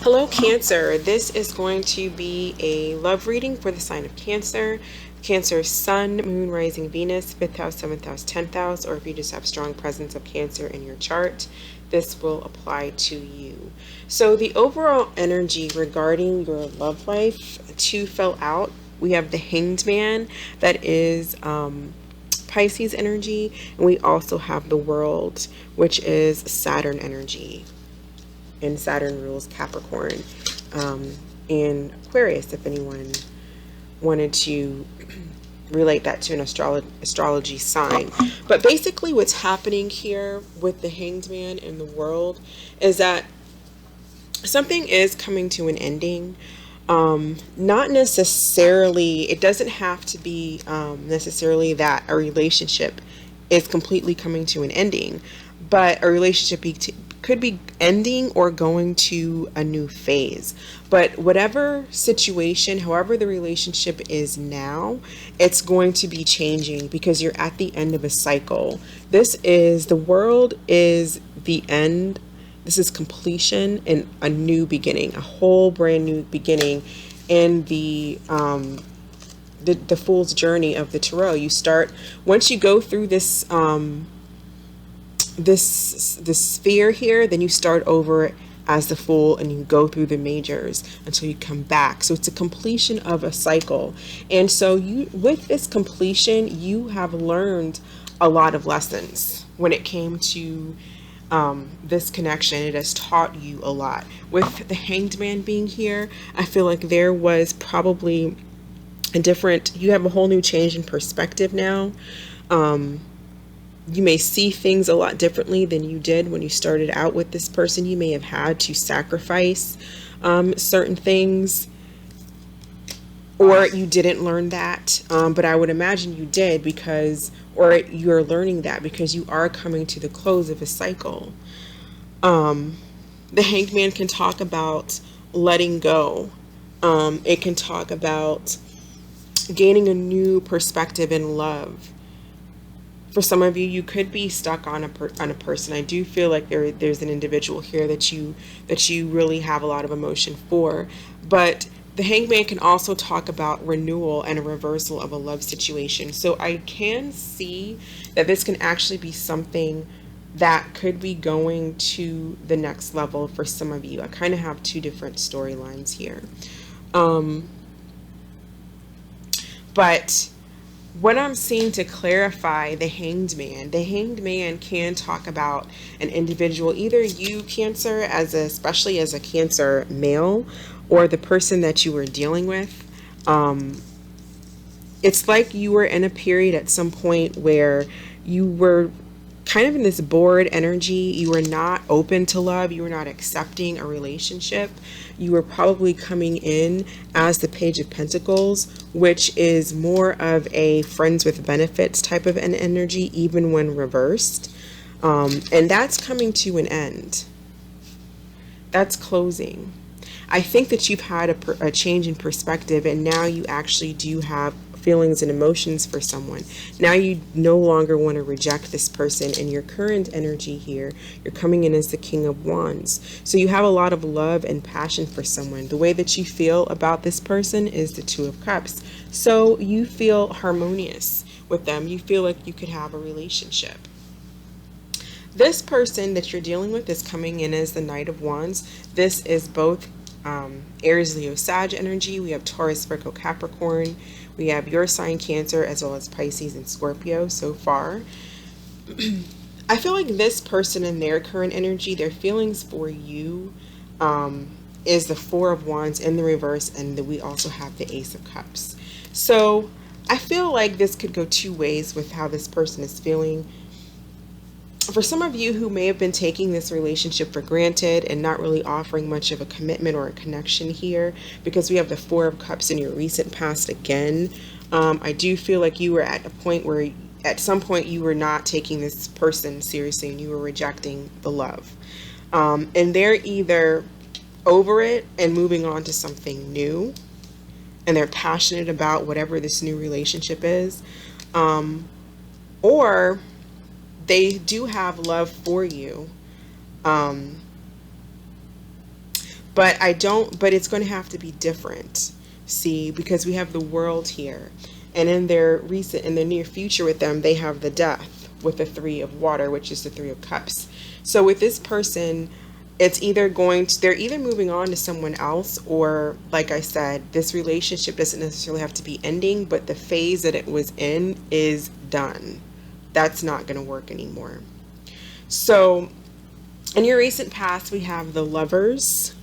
Hello, Cancer. This is going to be a love reading for the sign of Cancer. Cancer, Sun, Moon, Rising, Venus, 5th house, 7th house, 10th house, or if you just have strong presence of Cancer in your chart, this will apply to you. So the overall energy regarding your love life, two fell out. We have the Hanged Man, that is Pisces energy, and we also have the World, which is Saturn energy. And Saturn rules Capricorn and Aquarius, if anyone wanted to relate that to an astrology sign. But basically what's happening here with the Hanged Man in the World is that something is coming to an ending. Not necessarily, it doesn't have to be necessarily that a relationship is completely coming to an ending, but a relationship could be ending or going to a new phase. But whatever situation, however the relationship is now, it's going to be changing because you're at the end of a cycle. The World is the end. This is completion and a new beginning, a whole brand new beginning in the Fool's Journey of the Tarot. You start, once you go through this sphere here, then you start over as the Fool and you go through the majors until you come back. So it's a completion of a cycle. And so with this completion, you have learned a lot of lessons when it came to this connection. It has taught you a lot. With the Hanged Man being here, I feel like there was probably you have a whole new change in perspective now. You may see things a lot differently than you did when you started out with this person. You may have had to sacrifice certain things, or you didn't learn that, but I would imagine you did or you're learning that because you are coming to the close of a cycle. The Hanged Man can talk about letting go. It can talk about gaining a new perspective in love. For some of you, you could be stuck on a person. I do feel like there's an individual here that you really have a lot of emotion for. But the Hanged Man can also talk about renewal and a reversal of a love situation. So I can see that this can actually be something that could be going to the next level for some of you. I kind of have two different storylines here. But what I'm seeing to clarify the Hanged Man can talk about an individual, either you, Cancer, especially as a Cancer male, or the person that you were dealing with. It's like you were in a period at some point where you were kind of in this bored energy. You were not open to love. You were not accepting a relationship. You were probably coming in as the Page of Pentacles, which is more of a friends with benefits type of an energy, even when reversed. And that's coming to an end. That's closing. I think that you've had a change in perspective, and now you actually do have feelings and emotions for someone. Now you no longer want to reject this person. In your current energy here, you're coming in as the King of Wands. So you have a lot of love and passion for someone. The way that you feel about this person is the Two of Cups. So you feel harmonious with them. You feel like you could have a relationship. This person that you're dealing with is coming in as the Knight of Wands. This is both Aries, Leo, Sag energy. We have Taurus, Virgo, Capricorn. We have your sign, Cancer, as well as Pisces and Scorpio so far. I feel like this person in their current energy, their feelings for you is the Four of Wands in the reverse, and then we also have the Ace of Cups. So I feel like this could go two ways with how this person is feeling. For some of you who may have been taking this relationship for granted and not really offering much of a commitment or a connection here, because we have the Four of Cups in your recent past again, I do feel like you were at a point where at some point you were not taking this person seriously and you were rejecting the love. And they're either over it and moving on to something new, and they're passionate about whatever this new relationship is, or they do have love for you, But it's going to have to be different. See, because we have the World here. And in in the near future with them, they have the Death with the Three of Water, which is the Three of Cups. So with this person, they're either moving on to someone else, or like I said, this relationship doesn't necessarily have to be ending, but the phase that it was in is done. That's not going to work anymore. So in your recent past, we have the Lovers.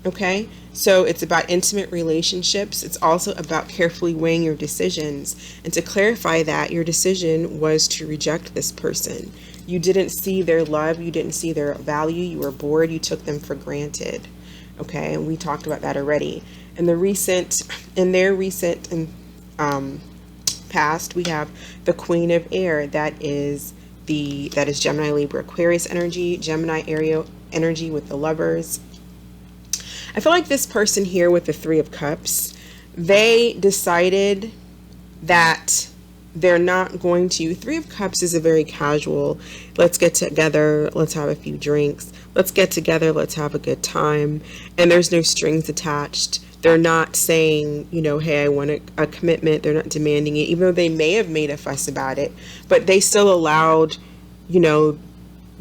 Okay, so it's about intimate relationships. It's also about carefully weighing your decisions. And to clarify that, your decision was to reject this person. You didn't see their love. You didn't see their value. You were bored. You took them for granted. Okay, and we talked about that already. In their recent past, we have the Queen of Air. That is Gemini, Libra, Aquarius energy. Gemini area energy with the Lovers. I feel like this person here with the Three of Cups, they decided that they're not going to. Three of Cups is a very casual, let's get together, let's have a few drinks, let's get together, let's have a good time, and there's no strings attached. They're not saying, hey, I want a commitment. They're not demanding it, even though they may have made a fuss about it, but they still allowed,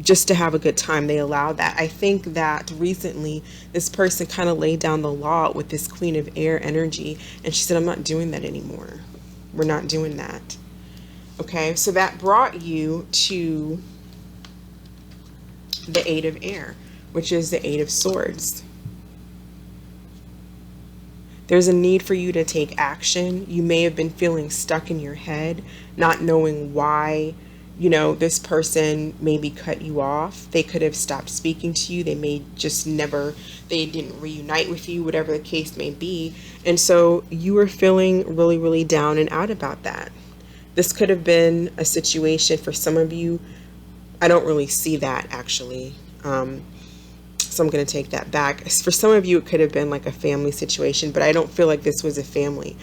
just to have a good time. They allow that. I think that recently this person kind of laid down the law with this Queen of Air energy, and she said, I'm not doing that anymore. We're not doing that. Okay, so that brought you to the Eight of Air, which is the Eight of Swords. There's a need for you to take action. You may have been feeling stuck in your head, not knowing why this person maybe cut you off. They could have stopped speaking to you. They may just they didn't reunite with you, whatever the case may be. And so you were feeling really, really down and out about that. This could have been a situation for some of you. I don't really see that actually. So I'm going to take that back. For some of you, it could have been like a family situation, but I don't feel like this was a family.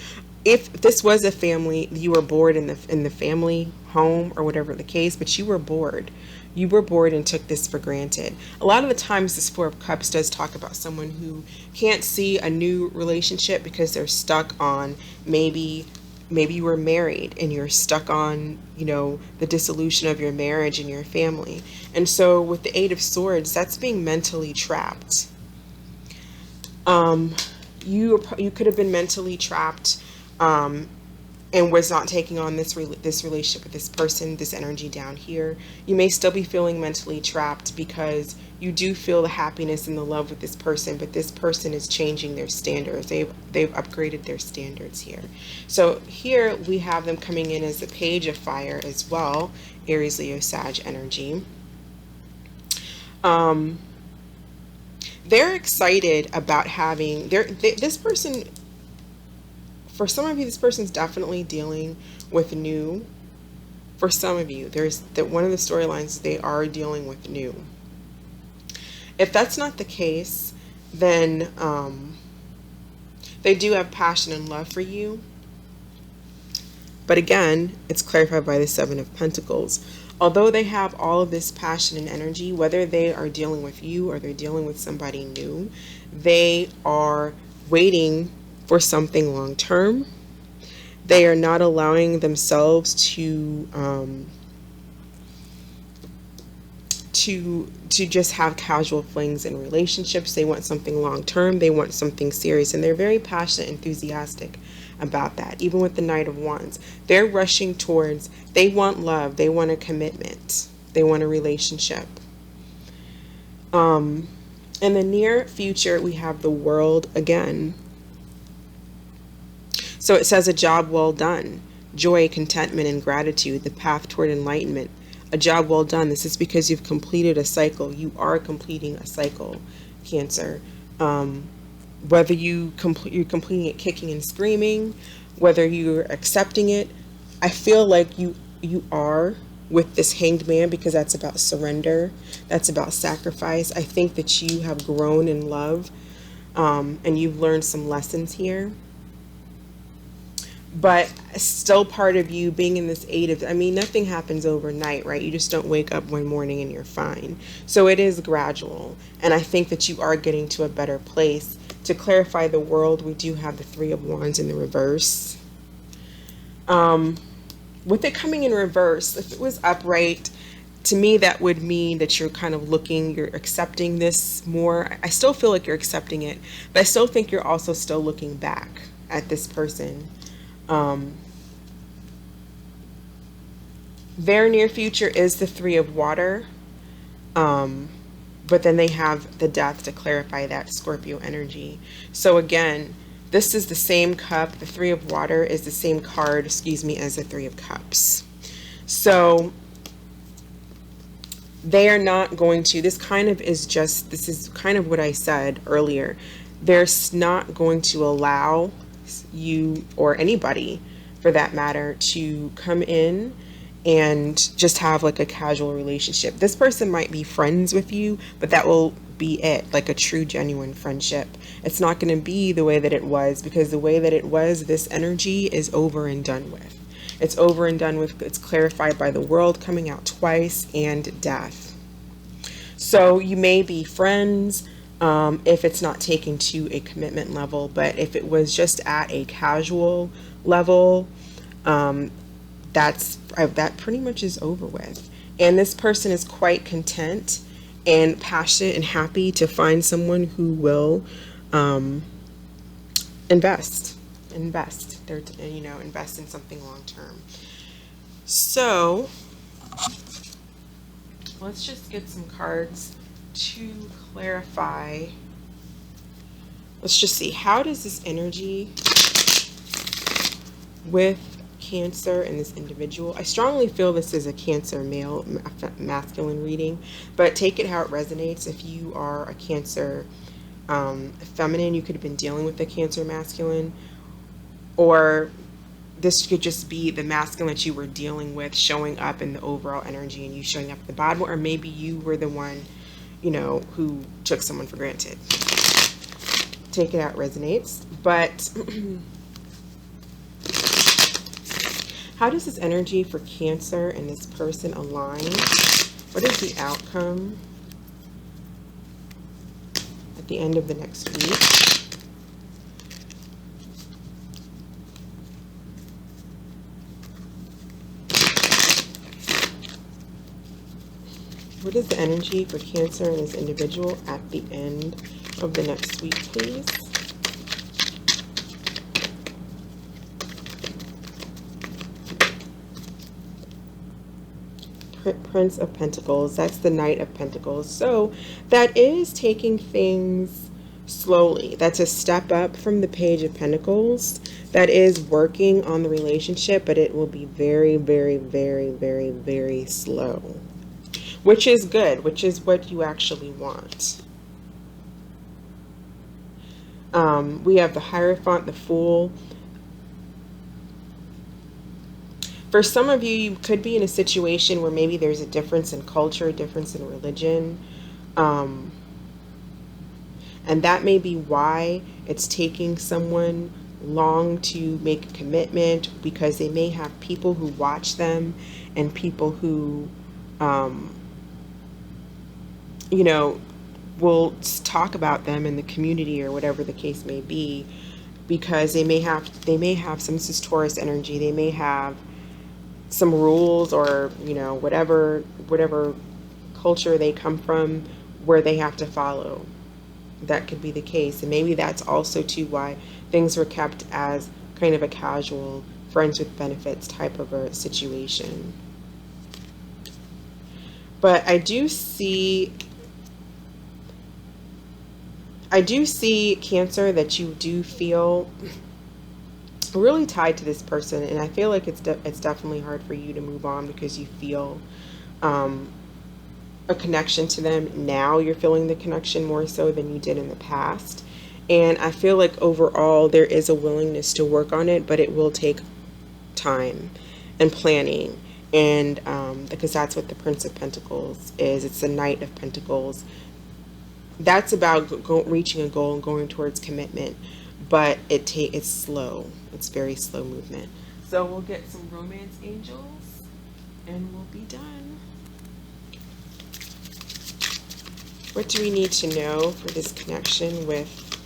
If this was a family, you were bored in the family home or whatever the case, but you were bored. You were bored and took this for granted. A lot of the times this Four of Cups does talk about someone who can't see a new relationship because they're stuck on maybe you were married and you're stuck on, the dissolution of your marriage and your family. And so with the Eight of Swords, that's being mentally trapped. You could have been mentally trapped and was not taking on this relationship with this person, this energy down here. You may still be feeling mentally trapped because you do feel the happiness and the love with this person, but this person is changing their standards. They've upgraded their standards here. So here we have them coming in as the Page of Fire as well, Aries, Leo, Sag energy. They're excited about having this person. For some of you, this person's definitely dealing with new. For some of you, there's that one of the storylines, they are dealing with new. If that's not the case, then they do have passion and love for you. But again, it's clarified by the Seven of Pentacles. Although they have all of this passion and energy, whether they are dealing with you or they're dealing with somebody new, they are waiting for something long term. They are not allowing themselves to just have casual flings in relationships. They want something long term. They want something serious, and they're very passionate, enthusiastic about that. Even with the Knight of Wands, they're rushing towards. They want love. They want a commitment. They want a relationship. In the near future, we have the World again. So it says a job well done, joy, contentment, and gratitude, the path toward enlightenment. A job well done. This is because you've completed a cycle. You are completing a cycle, Cancer. Whether you're completing it kicking and screaming, whether you're accepting it, I feel like you are with this Hanged Man, because that's about surrender. That's about sacrifice. I think that you have grown in love, and you've learned some lessons here. but still part of you being in this eight of, I mean, nothing happens overnight, right? You just don't wake up one morning and you're fine. So it is gradual. And I think that you are getting to a better place. To clarify the world, we do have the Three of Wands in the reverse. With it coming in reverse, if it was upright, to me that would mean that you're kind of looking, you're accepting this more. I still feel like you're accepting it, but I still think you're also still looking back at this person. Their near future is the Three of Water, but then they have the Death to clarify that Scorpio energy. So again, this is the same cup. The Three of Water is the same card, excuse me, as the Three of Cups. So they are not going to, this is kind of what I said earlier. They're not going to allow you, or anybody for that matter, to come in and just have like a casual relationship. This person might be friends with you, but that will be it, like a true, genuine friendship. It's not going to be the way that it was, because the way that it was, this energy is over and done with. It's over and done with. It's clarified by the World coming out twice and Death. So you may be friends if it's not taken to a commitment level, but if it was just at a casual level, that pretty much is over with. And this person is quite content and passionate and happy to find someone who will invest. They're, invest in something long term. So let's just get some cards to clarify. Let's just see, how does this energy with Cancer and this individual, I strongly feel this is a Cancer male masculine reading, but take it how it resonates. If you are a Cancer feminine, you could have been dealing with a Cancer masculine, or this could just be the masculine that you were dealing with showing up in the overall energy and you showing up at the bottom, or maybe you were the one, who took someone for granted. Take it how it resonates. But how does this energy for Cancer and this person align? What is the outcome at the end of the next week? What is the energy for Cancer and this individual at the end of the next week, please? Prince of Pentacles. That's the Knight of Pentacles. So that is taking things slowly. That's a step up from the Page of Pentacles. That is working on the relationship, but it will be very, very, very, very, very slow. Which is good, which is what you actually want. We have the Hierophant, the Fool. For some of you, you could be in a situation where maybe there's a difference in culture, a difference in religion. And that may be why it's taking someone long to make a commitment, because they may have people who watch them and people who, will talk about them in the community or whatever the case may be, because they may have some, this is Taurus energy, they may have some rules or whatever culture they come from where they have to follow. That could be the case, and maybe that's also too why things were kept as kind of a casual friends with benefits type of a situation. But I do see Cancer that you do feel really tied to this person, and I feel like it's definitely hard for you to move on because you feel a connection to them now. You're feeling the connection more so than you did in the past, and I feel like overall there is a willingness to work on it, but it will take time and planning, and because that's what the Prince of Pentacles is. It's the Knight of Pentacles. That's about reaching a goal and going towards commitment. but it's slow. It's very slow movement. So we'll get some romance angels and we'll be done. What do we need to know for this connection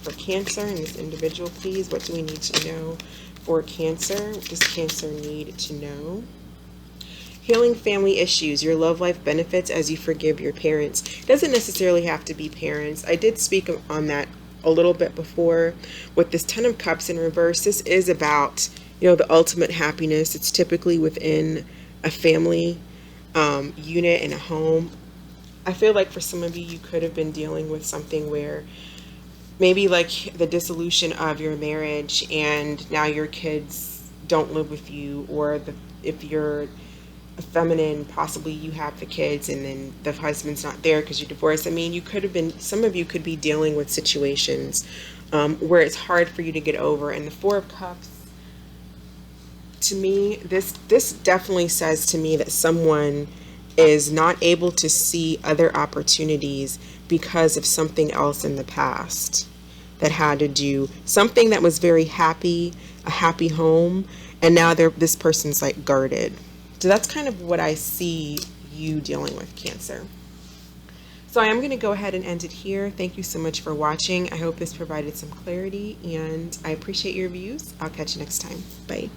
for Cancer and this individual, please? What do we need to know for Cancer? What does Cancer need to know? Healing family issues. Your love life benefits as you forgive your parents. It doesn't necessarily have to be parents. I did speak on that a little bit before. With this Ten of Cups in reverse, this is about, the ultimate happiness. It's typically within a family unit in a home. I feel like for some of you, you could have been dealing with something where maybe like the dissolution of your marriage and now your kids don't live with you, or if you're a feminine, possibly you have the kids and then the husband's not there because you're divorced. I mean, some of you could be dealing with situations where it's hard for you to get over. And the Four of Cups, to me, this definitely says to me that someone is not able to see other opportunities because of something else in the past that had to do something that was very happy, a happy home, and now this person's like guarded. So that's kind of what I see you dealing with, Cancer. So I am going to go ahead and end it here. Thank you so much for watching. I hope this provided some clarity, and I appreciate your views. I'll catch you next time. Bye.